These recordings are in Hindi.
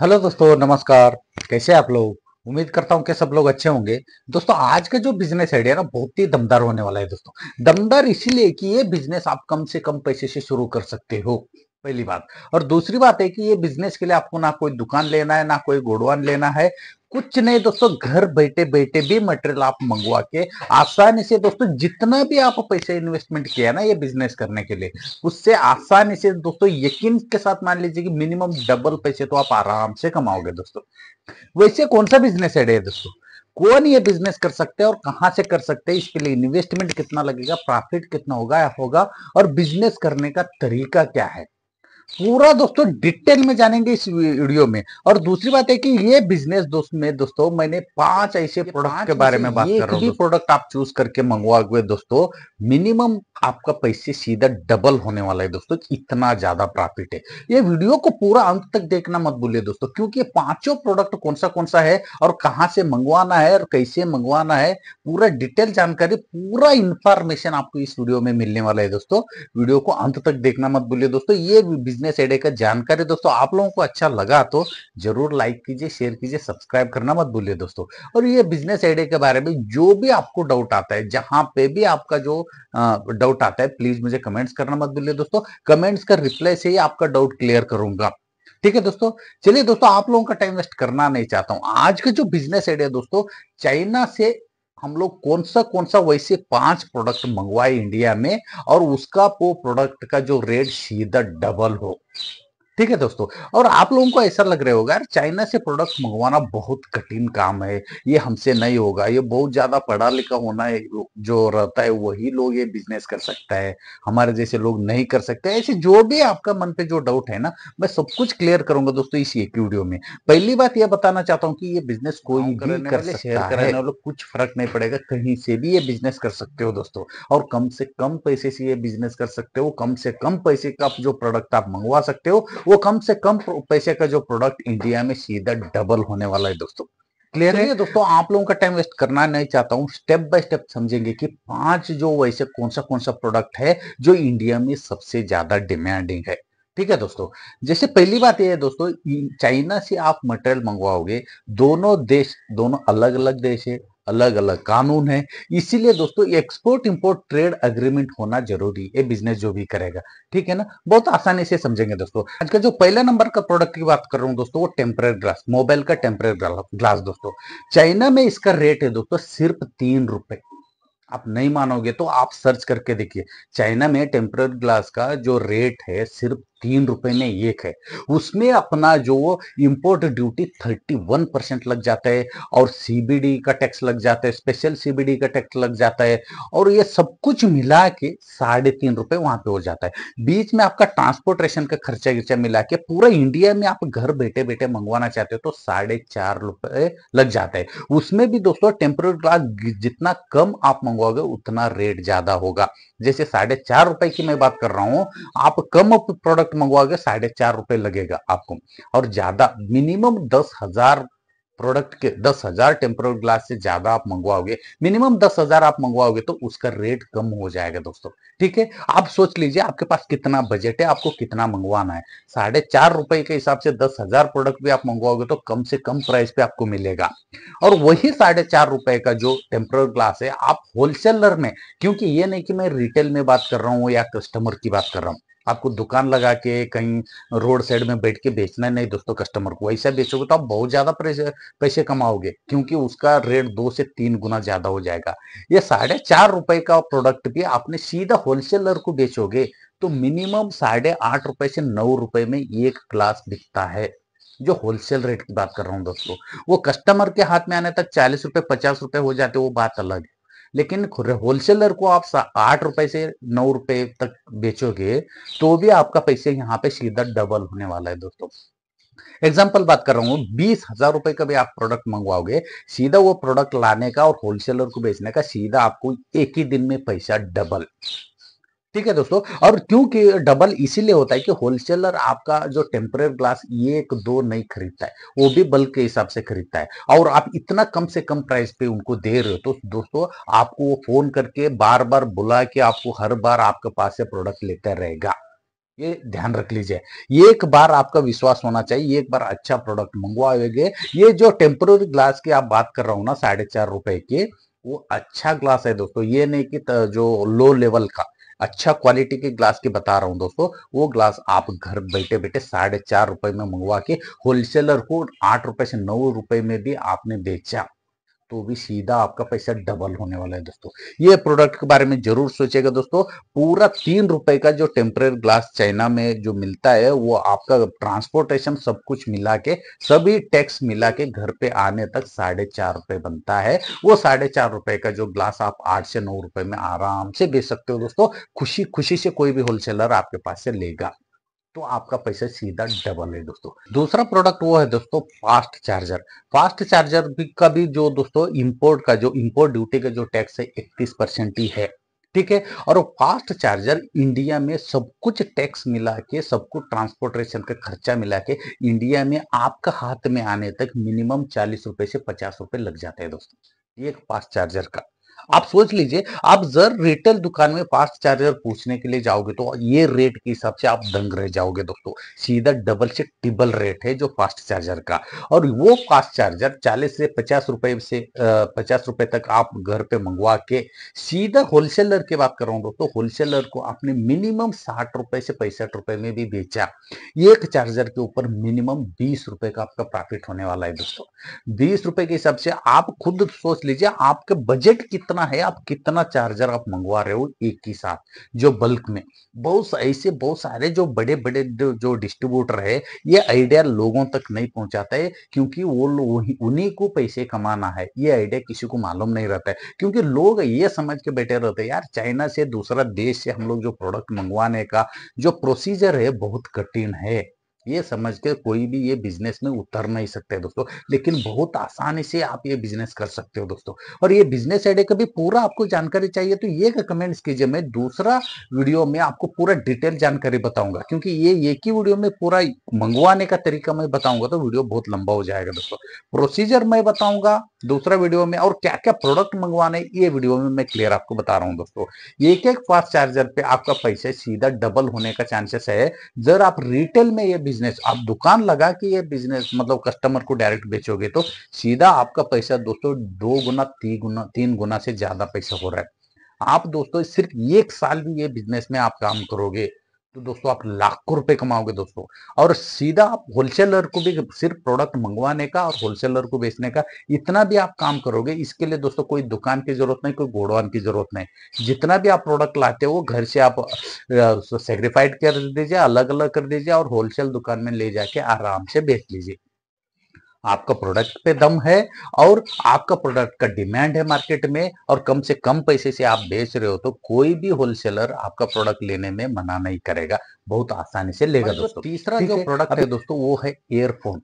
हेलो दोस्तों, नमस्कार। कैसे हैं आप लोग? उम्मीद करता हूं कि सब लोग अच्छे होंगे। दोस्तों, आज का जो बिजनेस आइडिया ना बहुत ही दमदार होने वाला है दोस्तों। दमदार इसीलिए कि ये बिजनेस आप कम से कम पैसे से शुरू कर सकते हो, पहली बात। और दूसरी बात है कि ये बिजनेस के लिए आपको ना कोई दुकान लेना है, ना कोई गोडवान लेना है, कुछ नहीं दोस्तों। घर बैठे बैठे भी मटेरियल आप मंगवा के आसानी से दोस्तों, जितना भी आप पैसे इन्वेस्टमेंट किया ना ये बिजनेस करने के लिए, उससे आसानी से दोस्तों यकीन के साथ मान लीजिए कि मिनिमम डबल पैसे तो आप आराम से कमाओगे दोस्तों। वैसे कौन सा बिजनेस आइडिया है दोस्तों? कौन ये बिजनेस कर सकते हैं और कहां से कर सकते हैं? इसके लिए इन्वेस्टमेंट कितना लगेगा, प्रॉफिट कितना होगा और बिजनेस करने का तरीका क्या है, पूरा दोस्तों डिटेल में जानेंगे इस वीडियो में। और दूसरी बात है कि ये बिजनेस दोस्तों मैंने 5 ऐसे प्रोडक्ट के बारे में बात कर रहा हूँ। एक भी प्रोडक्ट आप चूज करके मंगवाओगे दोस्तों, मिनिमम आपका पैसे सीधा डबल होने वाला है दोस्तों। इतना ज्यादा प्रॉफिट है। ये वीडियो को पूरा अंत तक देखना मत भूलिए दोस्तों, क्योंकि ये पांचों प्रोडक्ट कौन सा है और कहां से मंगवाना है और कैसे मंगवाना है, पूरा डिटेल जानकारी, पूरा इंफॉर्मेशन आपको इस वीडियो में मिलने वाला है दोस्तों। वीडियो को अंत तक देखना मत भूलिए दोस्तों। ये बिजनेस आइडिया का जानकारी दोस्तों आप लोगों को अच्छा लगा तो जरूर लाइक कीजिए, शेयर कीजिए, सब्सक्राइब करना मत भूलिए दोस्तों। और ये बिजनेस आइडिया के बारे में जो भी आपको डाउट आता है, जहां पे भी आपका जो डाउट आता है, प्लीज मुझे कमेंट्स करना मत भूलिए दोस्तों। कमेंट्स का रिप्लाई से ही आपका डाउट क्लियर करूंगा। ठीक है दोस्तों। चलिए दोस्तों, आप लोगों का टाइम वेस्ट करना नहीं चाहता हूं। आज का जो बिजनेस आइडिया दोस्तों, चाइना से हम लोग कौन सा वैसे 5 प्रोडक्ट मंगवाए इंडिया में और उसका वो प्रोडक्ट का जो रेट सीधा डबल हो। ठीक है दोस्तों। और आप लोगों को ऐसा लग रहा होगा यार, चाइना से प्रोडक्ट मंगवाना बहुत कठिन काम है, ये हमसे नहीं होगा, ये बहुत ज्यादा पढ़ा लिखा होना है जो रहता है वही लोग ये बिजनेस कर सकता है, हमारे जैसे लोग नहीं कर सकते। ऐसे जो भी आपका मन पे जो डाउट है ना, मैं सब कुछ क्लियर करूंगा दोस्तों इस एक वीडियो में। पहली बात ये बताना चाहता हूँ कि ये बिजनेस कोई भी कर सकता है, शेयर कराने वाले कुछ फर्क नहीं पड़ेगा, कहीं से भी ये बिजनेस कर सकते हो दोस्तों। और कम से कम पैसे से ये बिजनेस कर सकते हो, कम से कम पैसे का जो प्रोडक्ट आप मंगवा सकते हो, वो कम से कम पैसे का जो प्रोडक्ट इंडिया में सीधा डबल होने वाला है दोस्तों। क्लियर है दोस्तों? आप लोगों का टाइम वेस्ट करना नहीं चाहता हूं, स्टेप बाय स्टेप समझेंगे कि 5 जो वैसे कौन सा प्रोडक्ट है जो इंडिया में सबसे ज्यादा डिमांडिंग है। ठीक है दोस्तों। जैसे पहली बात यह है दोस्तों, चाइना से आप मटेरियल मंगवाओगे, दोनों अलग अलग देश है, अलग अलग कानून है। इसीलिए दोस्तों एक्सपोर्ट इंपोर्ट ट्रेड अग्रीमेंट होना जरूरी है बिजनेस जो भी करेगा। ठीक है ना? बहुत आसानी से समझेंगे दोस्तों। आज का जो पहला नंबर का प्रोडक्ट की बात कर रहा हूं दोस्तों, वो टेम्परेरी ग्लास, मोबाइल का टेम्परेरी ग्लास दोस्तों। चाइना में इसका रेट है दोस्तों सिर्फ 3 रुपए। आप नहीं मानोगे तो आप सर्च करके देखिए। चाइना में टेम्परेरी ग्लास का जो रेट है सिर्फ 3 रुपए में एक है। उसमें अपना जो इंपोर्ट ड्यूटी 31% लग जाता है, और सीबीडी का टैक्स लग जाता है, स्पेशल सीबीडी का टैक्स लग जाता है, और ये सब कुछ मिला के 3.5 रुपए वहां पे हो जाता है। बीच में आपका ट्रांसपोर्टेशन का खर्चा गिर्चा मिला के पूरा इंडिया में आप घर बैठे बैठे मंगवाना चाहते हो तो 4.5 रुपए लग जाता है। उसमें भी दोस्तों टेम्परेरी ग्लास जितना कम आप मंगवाओगे उतना रेट ज्यादा होगा। जैसे 4.5 रुपए की मैं बात कर रहा हूं, आप कम प्रोडक्ट मंगवाओगे 4.5 रुपए लगेगा आपको। और ज्यादा मिनिमम 10,000 प्रोडक्ट के 10,000 टेम्परेरी ग्लास से ज्यादा आप मंगवाओगे, मिनिमम 10,000 आप मंगवाओगे तो उसका रेट कम हो जाएगा दोस्तों। ठीक है? आप सोच लीजिए आपके पास कितना बजट है, आपको कितना मंगवाना है। 4.5 रुपए के हिसाब से 10,000 प्रोडक्ट भी आप मंगवाओगे तो कम से कम प्राइस पे आपको मिलेगा। और वही 4.5 रुपए का जो टेम्परेरी ग्लास है आप होलसेलर में, क्योंकि ये नहीं कि मैं रिटेल में बात कर रहा हूं या कस्टमर की बात कर रहा हूं, आपको दुकान लगा के कहीं रोड साइड में बैठ के बेचना नहीं दोस्तों कस्टमर को। वैसा बेचोगे तो आप बहुत ज्यादा पैसे कमाओगे, क्योंकि उसका रेट 2 से 3 गुना ज्यादा हो जाएगा। ये 4.5 रुपए का प्रोडक्ट भी आपने सीधा होलसेलर को बेचोगे तो मिनिमम 8.5 रुपए से 9 रुपए में एक ग्लास बिकता है। जो होलसेल रेट की बात कर रहा हूं दोस्तों, वो कस्टमर के हाथ में आने तक 40 रुपए 50 रुपए हो जाते, वो बात अलग है। लेकिन होलसेलर को आप 8 रुपए से 9 रुपए तक बेचोगे तो भी आपका पैसे यहाँ पे सीधा डबल होने वाला है दोस्तों। एग्जाम्पल बात कर रहा हूँ, 20,000 रुपए का भी आप प्रोडक्ट मंगवाओगे, सीधा वो प्रोडक्ट लाने का और होलसेलर को बेचने का सीधा आपको एक ही दिन में पैसा डबल। ठीक है दोस्तों। और क्योंकि डबल इसीलिए होता है कि होलसेलर आपका जो टेम्परेरी ग्लास एक दो नहीं खरीदता है, वो भी बल्क के हिसाब से खरीदता है, और आप इतना कम से कम प्राइस पे उनको दे रहे हो तो दोस्तों आपको वो फोन करके बार बार बुला के आपको हर बार आपके पास से प्रोडक्ट लेता रहेगा। ये ध्यान रख लीजिए। एक बार आपका विश्वास होना चाहिए, एक बार अच्छा प्रोडक्ट मंगवाओगे। ये जो टेम्पररी ग्लास की आप बात कर रहा हूँ ना, 4.5 रुपए के, वो अच्छा ग्लास है दोस्तों। ये नहीं कि जो लो लेवल का, अच्छा क्वालिटी के ग्लास की बता रहा हूँ दोस्तों। वो ग्लास आप घर बैठे बैठे 4.5 रुपए में मंगवा के होलसेलर को 8 रुपए से 9 रुपए में भी आपने बेचा, तो भी सीधा आपका पैसा डबल होने वाला है दोस्तों। ये प्रोडक्ट के बारे में जरूर सोचिएगा दोस्तों। पूरा 3 रुपए का जो टेम्पररी ग्लास चाइना में जो मिलता है, वो आपका ट्रांसपोर्टेशन सब कुछ मिला के, सभी टैक्स मिला के घर पे आने तक 4.5 रुपए बनता है। वो 4.5 रुपए का जो ग्लास आप 8 से 9 रुपए में आराम से बेच सकते हो दोस्तों। खुशी खुशी से कोई भी होलसेलर आपके पास से लेगा, तो आपका पैसा सीधा डबल है दोस्तों। दूसरा प्रोडक्ट वो है दोस्तों फास्ट चार्जर। फास्ट चार्जर भी का भी जो दोस्तों इंपोर्ट ड्यूटी का जो टैक्स है 31% ही है, ठीक है। और वो फास्ट चार्जर इंडिया में सब कुछ टैक्स मिला के, सब कुछ ट्रांसपोर्टेशन का खर्चा मिला के, इंडिया में आपका हाथ में आने तक मिनिमम 40 रुपए से 50 रुपए लग जाते हैं दोस्तों, एक फास्ट चार्जर का। आप सोच लीजिए, आप जर रिटेल दुकान में फास्ट चार्जर पूछने के लिए जाओगे तो ये रेट के हिसाब से आप दंग रह जाओगे दोस्तों। सीधा डबल से ट्रिपल रेट है जो फास्ट चार्जर का। और वो फास्ट चार्जर 40 से 50 रुपए तक आप घर पे मंगवा के, सीधा होलसेलर की बात कर रहा हूँ दोस्तों, होलसेलर को आपने मिनिमम 60 रुपए से 65 रुपए में भी बेचा। एक चार्जर के ऊपर मिनिमम 20 रुपए का आपका प्रॉफिट होने वाला है दोस्तों। 20 रुपए के हिसाब से आप खुद सोच लीजिए आपके बजट कितना है, आप कितना चार्जर आप मंगवा रहे हो एक ही साथ, जो बल्क में। बहुत सारे जो बड़े बड़े जो डिस्ट्रीब्यूटर है, ये आइडिया लोगों तक नहीं पहुंचाता है, क्योंकि वो लोग उन्हीं को पैसे कमाना है, ये आइडिया किसी को मालूम नहीं रहता है। क्योंकि लोग ये समझ के बैठे रहते हैं, यार चाइना से, दूसरा देश से हम लोग जो प्रोडक्ट मंगवाने का जो प्रोसीजर है बहुत कठिन है, ये समझ के कोई भी ये बिजनेस में उतर नहीं सकते दोस्तों। लेकिन बहुत आसानी से आप ये बिजनेस कर सकते हो दोस्तों। और ये बिजनेस आइडिया का भी पूरा आपको जानकारी चाहिए तो ये कमेंट्स कीजिए, मैं दूसरा वीडियो में आपको पूरा डिटेल जानकारी बताऊंगा। क्योंकि ये एक ही वीडियो में पूरा मंगवाने का तरीका मैं बताऊंगा तो वीडियो बहुत लंबा हो जाएगा दोस्तों। प्रोसीजर मैं बताऊंगा दूसरा वीडियो में, और क्या क्या प्रोडक्ट मंगवाने ये वीडियो में मैं क्लियर आपको बता रहा हूँ दोस्तों। एक एक फास्ट चार्जर पे आपका पैसा सीधा डबल होने का चांसेस है। जर आप रिटेल में ये बिजनेस, आप दुकान लगा के ये बिजनेस मतलब कस्टमर को डायरेक्ट बेचोगे तो सीधा आपका पैसा दोस्तों 2 गुना 3 गुना 3 गुना से ज्यादा पैसा हो रहा है। आप दोस्तों सिर्फ एक साल भी ये बिजनेस में आप काम करोगे तो दोस्तों आप लाखों रुपए कमाओगे दोस्तों। और सीधा आप होलसेलर को भी सिर्फ प्रोडक्ट मंगवाने का और होलसेलर को बेचने का, इतना भी आप काम करोगे। इसके लिए दोस्तों कोई दुकान की जरूरत नहीं, कोई गोडाउन की जरूरत नहीं। जितना भी आप प्रोडक्ट लाते हो घर से आप सेग्रीफाइड कर दीजिए, अलग अलग कर दीजिए और होलसेल दुकान में ले जाके आराम से बेच लीजिए। आपका प्रोडक्ट पे दम है, और आपका प्रोडक्ट का डिमांड है मार्केट में, और कम से कम पैसे से आप बेच रहे हो तो कोई भी होलसेलर आपका प्रोडक्ट लेने में मना नहीं करेगा, बहुत आसानी से लेगा दोस्तों। तीसरा जो प्रोडक्ट है दोस्तों वो है ईयरफोन।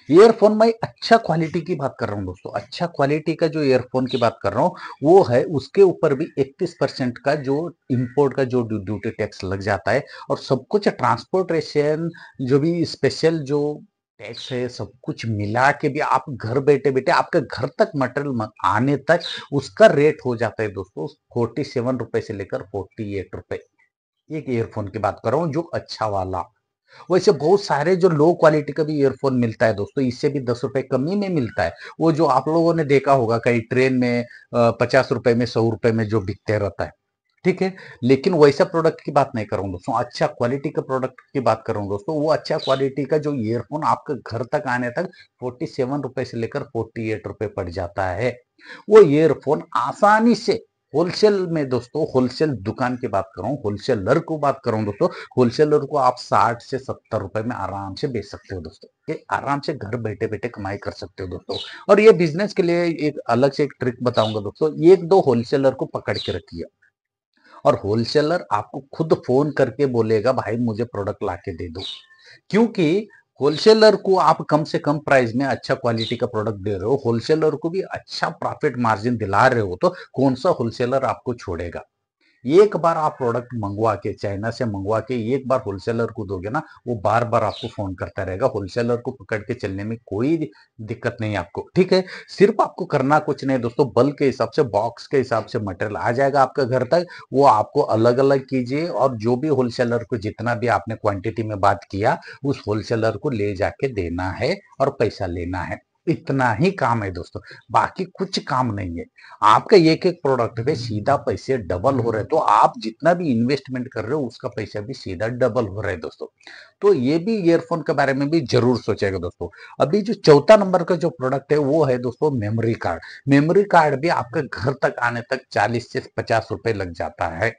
ईयरफोन मैं अच्छा क्वालिटी की बात कर रहा हूँ दोस्तों, अच्छा क्वालिटी का जो ईयरफोन की बात कर रहा हूँ वो है, उसके ऊपर भी 31% का जो इंपोर्ट का जो ड्यूटी टैक्स लग जाता है। और सब कुछ ट्रांसपोर्टेशन, जो भी स्पेशल जो टैक्स है, सब कुछ मिला के भी आप घर बैठे बैठे आपके घर तक मटेरियल आने तक उसका रेट हो जाता है दोस्तों 47 रुपए से लेकर 48 रुपए। एक ईयरफोन की बात कर रहा हूँ जो अच्छा वाला। वैसे बहुत सारे जो लो क्वालिटी का भी ईयरफोन मिलता है दोस्तों, इससे भी 10 रुपए कमी में मिलता है। वो जो आप लोगों ने देखा होगा कहीं ट्रेन में 50 रुपए में 100 रुपए में जो बिकते रहता है, ठीक है। लेकिन वैसा प्रोडक्ट की बात नहीं कर रहा हूँ दोस्तों, अच्छा क्वालिटी का प्रोडक्ट की बात कर रहा हूँ दोस्तों। वो अच्छा क्वालिटी का जो ईयरफोन आपके घर तक आने तक 47 रुपए से लेकर 48 रुपए पड़ जाता है। वो ईयरफोन आसानी से होलसेल में दोस्तों, होलसेल दुकान की बात कर रहा हूँ, होलसेलर को बात कर रहा हूँ दोस्तों, होलसेलर को आप 60 से 70 रुपए में आराम से बेच सकते हो दोस्तों। ये आराम से घर बैठे बैठे कमाई कर सकते हो दोस्तों। और ये बिजनेस के लिए एक अलग से एक ट्रिक बताऊंगा दोस्तों, एक दो होलसेलर को पकड़ के रखिए, और होलसेलर आपको खुद फोन करके बोलेगा भाई मुझे प्रोडक्ट ला के दे दो। क्योंकि होलसेलर को आप कम से कम प्राइस में अच्छा क्वालिटी का प्रोडक्ट दे रहे हो, होलसेलर को भी अच्छा प्रॉफिट मार्जिन दिला रहे हो, तो कौन सा होलसेलर आपको छोड़ेगा। एक बार आप प्रोडक्ट मंगवा के, चाइना से मंगवा के एक बार होलसेलर को दोगे ना, वो बार बार आपको फोन करता रहेगा। होलसेलर को पकड़ के चलने में कोई दिक्कत नहीं है आपको, ठीक है। सिर्फ आपको करना कुछ नहीं दोस्तों, बल्क के हिसाब से, बॉक्स के हिसाब से मटेरियल आ जाएगा आपका घर तक। वो आपको अलग अलग कीजिए, और जो भी होलसेलर को जितना भी आपने क्वांटिटी में बात किया, उस होलसेलर को ले जाके देना है और पैसा लेना है। इतना ही काम है दोस्तों, बाकी कुछ काम नहीं है। आपका एक एक प्रोडक्ट पे सीधा पैसे डबल हो रहे हैं, तो आप जितना भी इन्वेस्टमेंट कर रहे हो उसका पैसा भी सीधा डबल हो रहा है दोस्तों। तो ये भी ईयरफोन के बारे में भी जरूर सोचेगा दोस्तों। अभी जो चौथा नंबर का जो प्रोडक्ट है वो है दोस्तों मेमोरी कार्ड। मेमोरी कार्ड भी आपके घर तक आने तक 40 से 50 रुपए लग जाता है।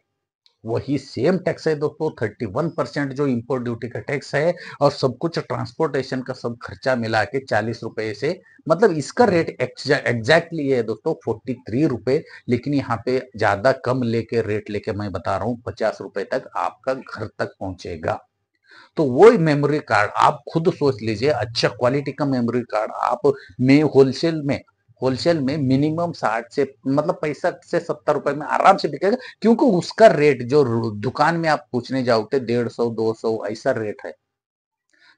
वही सेम टैक्स है दोस्तों, 31% जो इंपोर्ट ड्यूटी का टैक्स है, और सब कुछ ट्रांसपोर्टेशन का सब खर्चा मिला के 40 रुपए से, मतलब इसका रेट एग्जैक्टली है दोस्तों 43 रुपए। लेकिन यहाँ पे ज्यादा कम लेके रेट लेके मैं बता रहा हूँ 50 रुपए तक आपका घर तक पहुंचेगा। तो वो मेमोरी कार्ड आप खुद सोच लीजिए, अच्छा क्वालिटी का मेमोरी कार्ड आप में होलसेल में मिनिमम 60 से, मतलब 65 से 70 रुपए में आराम से बिकेगा। क्योंकि उसका रेट जो दुकान में आप पूछने जाओगे 150 200 ऐसा रेट है।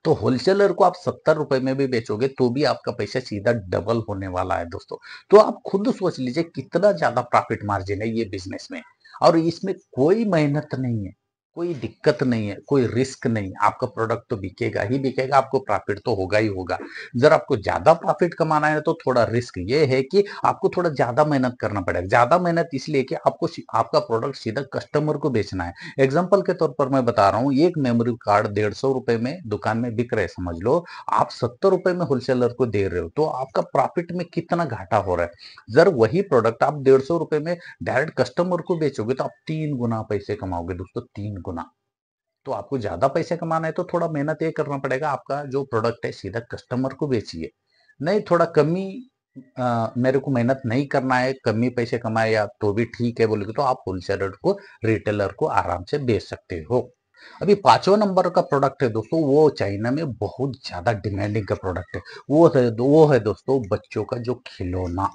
तो होलसेलर को आप 70 रुपए में भी बेचोगे तो भी आपका पैसा सीधा डबल होने वाला है दोस्तों। तो आप खुद सोच लीजिए कितना ज्यादा प्रॉफिट मार्जिन है ये बिजनेस में। और इसमें कोई मेहनत नहीं है, कोई दिक्कत नहीं है, कोई रिस्क नहीं। आपका प्रोडक्ट तो बिकेगा ही बिकेगा, आपको प्रॉफिट तो होगा ही होगा। जरा आपको ज्यादा प्रॉफिट कमाना है तो थोड़ा रिस्क ये है कि आपको थोड़ा ज्यादा मेहनत करना पड़ेगा। ज्यादा मेहनत इसलिए कि आपको आपका प्रोडक्ट सीधा कस्टमर को बेचना है। एग्जाम्पल के तौर पर मैं बता रहा हूँ, एक मेमोरी कार्ड 150 रुपए में दुकान में बिक रहे समझ लो, आप 70 रुपए में होलसेलर को दे रहे हो, तो आपका प्रॉफिट में कितना घाटा हो रहा है। जब वही प्रोडक्ट आप 150 रुपए में डायरेक्ट कस्टमर को बेचोगे तो आप 3 गुना पैसे कमाओगे दोस्तों, 3 गुना। तो आपको ज्यादा पैसे कमाना है तो थोड़ा मेहनत ये करना पड़ेगा, आपका जो प्रोडक्ट है सीधा कस्टमर को बेचिए। नहीं, थोड़ा कमी मेरे को मेहनत नहीं करना है, कमी पैसे कमाए या तो भी ठीक है बोलोगे, तो आप होलसेलर को, रिटेलर को आराम से बेच सकते हो। अभी पांचवा नंबर का प्रोडक्ट है दोस्तों, वो चाइना में बहुत ज्यादा डिमांडिंग का प्रोडक्ट है। वो है दोस्तों बच्चों का जो खिलौना।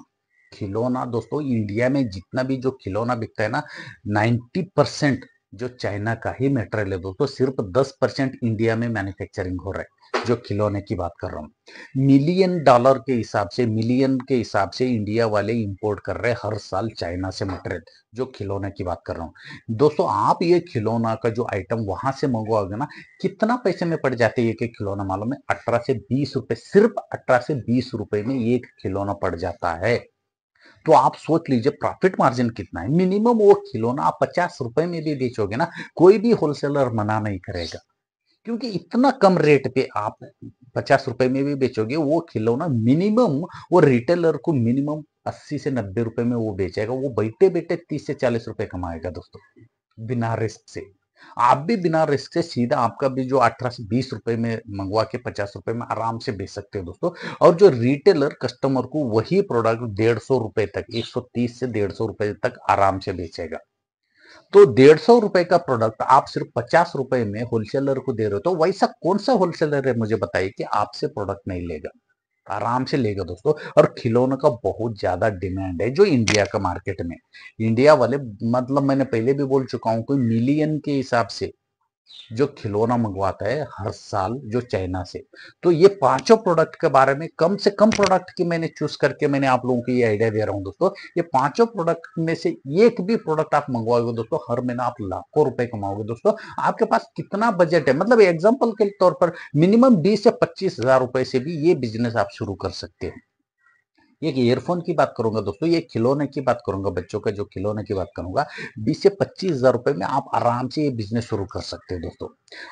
खिलौना दोस्तों, इंडिया में जितना भी जो खिलौना बिकता है ना, 90% जो चाइना का ही मटेरियल है दोस्तों, सिर्फ 10% इंडिया में मैन्युफैक्चरिंग हो रहा है। जो खिलौने की बात कर रहा हूँ, मिलियन डॉलर के हिसाब से, मिलियन के हिसाब से इंडिया वाले इंपोर्ट कर रहे हैं हर साल चाइना से मटेरियल। जो खिलौने की बात कर रहा हूँ दोस्तों, आप ये खिलौना का जो आइटम वहां से मंगवाओगे ना, कितना पैसे में पड़ जाते हैं एक एक खिलौना मालूम है? 18 से 20 रुपए, सिर्फ 18 से 20 रुपए में एक खिलौना पड़ जाता है। तो आप सोच लीजिए प्रॉफिट मार्जिन कितना है। मिनिमम वो खिलौना आप 50 रुपए में भी बेचोगे ना, कोई भी होलसेलर मना नहीं करेगा। क्योंकि इतना कम रेट पे आप 50 रुपए में भी बेचोगे वो खिलौना, मिनिमम वो रिटेलर को मिनिमम 80 से 90 रुपए में वो बेचेगा। वो बैठे बैठे 30 से 40 रुपए कमाएगा दोस्तों, बिना रिस्क से। आप भी बिना रिस्क से सीधा आपका भी जो 18 से 20 रुपए में मंगवा के 50 रुपए में आराम से बेच सकते हो दोस्तों। और जो रिटेलर कस्टमर को वही प्रोडक्ट 150 रुपए तक, 130 से 150 रुपए तक आराम से बेचेगा। तो 150 रुपए का प्रोडक्ट आप सिर्फ 50 रुपए में होलसेलर को दे रहे हो, तो वैसा कौन सा होलसेलर है मुझे बताइए कि आपसे प्रोडक्ट नहीं लेगा? आराम से लेगा दोस्तों। और खिलौनों का बहुत ज्यादा डिमांड है जो इंडिया का मार्केट में। इंडिया वाले, मतलब मैंने पहले भी बोल चुका हूं, कोई मिलियन के हिसाब से जो खिलौना मंगवाता है हर साल जो चाइना से। तो ये पांचों प्रोडक्ट के बारे में, कम से कम प्रोडक्ट की मैंने चूज करके मैंने आप लोगों को ये आइडिया दे रहा हूं दोस्तों। ये पांचों प्रोडक्ट में से एक भी प्रोडक्ट आप मंगवाओगे दोस्तों, हर महीना आप लाखों रुपए कमाओगे दोस्तों। आपके पास कितना बजट है, मतलब एग्जाम्पल के तौर पर मिनिमम 20 से 25 हजार रुपए से भी ये बिजनेस आप शुरू कर सकते हैं। एक ईयरफोन की बात करूंगा दोस्तों, ये खिलौने की बात करूंगा, बच्चों का जो खिलौने की बात करूंगा, 20 से 25 हजार रुपए में आप आराम से ये बिजनेस शुरू कर सकते हो दोस्तों।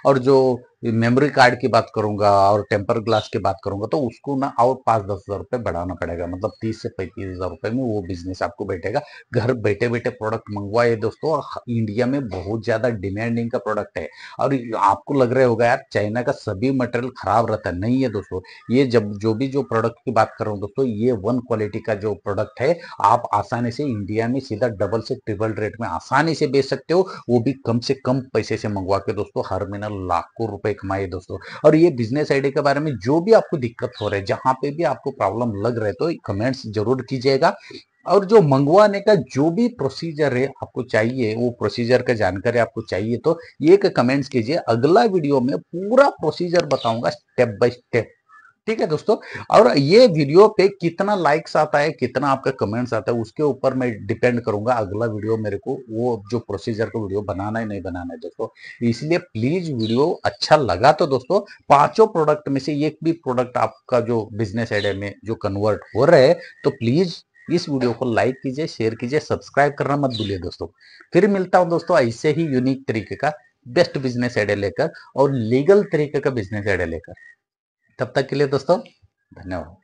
और जो मेमोरी कार्ड की बात करूंगा और टेम्पर ग्लास की बात करूंगा, तो उसको ना और 5-10 हजार रुपए बढ़ाना पड़ेगा, मतलब 30 से 35 हजार रुपए में वो बिजनेस आपको बैठेगा। घर बैठे बैठे प्रोडक्ट मंगवाए दोस्तों, और इंडिया में बहुत ज्यादा डिमांडिंग का प्रोडक्ट है। और आपको लग रहा होगा यार चाइना का सभी मटेरियल खराब रहता है, नहीं है दोस्तों। ये जब जो भी जो प्रोडक्ट की बात कर रहा हूँ दोस्तों, ये वन क्वालिटी का जो प्रोडक्ट है, आप आसानी से इंडिया में सीधा डबल से ट्रिपल रेट में आसानी से बेच सकते हो, वो भी कम से कम पैसे से मंगवा के दोस्तों। हर महीना लाखों रुपए कमाए दोस्तों। और ये बिजनेस आइडिया के बारे में जो भी आपको दिक्कत हो रहा है, जहां पे भी आपको प्रॉब्लम लग रहा है, तो कमेंट्स जरूर कीजिएगा। और जो मंगवाने का जो भी प्रोसीजर है आपको चाहिए, वो प्रोसीजर का जानकारी आपको चाहिए तो एक कमेंट्स कीजिए, अगला वीडियो में पूरा प्रोसीजर बताऊंगा स्टेप बाय स्टेप। ठीक है दोस्तों। और ये वीडियो पे कितना लाइक्स आता है, कितना आपका कमेंट्स आता है, उसके ऊपर मैं डिपेंड करूंगा अगला वीडियो मेरे को वो जो प्रोसीजर का वीडियो बनाना है नहीं बनाना है दोस्तों। इसलिए प्लीज वीडियो अच्छा लगा तो दोस्तों, पांचों प्रोडक्ट में से एक भी प्रोडक्ट आपका जो बिजनेस आइडिया में जो कन्वर्ट हो रहे हैं तो प्लीज इस वीडियो को लाइक कीजिए, शेयर कीजिए, सब्सक्राइब करना मत भूलिए दोस्तों। फिर मिलता हूं दोस्तों ऐसे ही यूनिक तरीके का बेस्ट बिजनेस आइडिया लेकर और लीगल तरीके का बिजनेस आइडिया लेकर। तब तक के लिए दोस्तों धन्यवाद।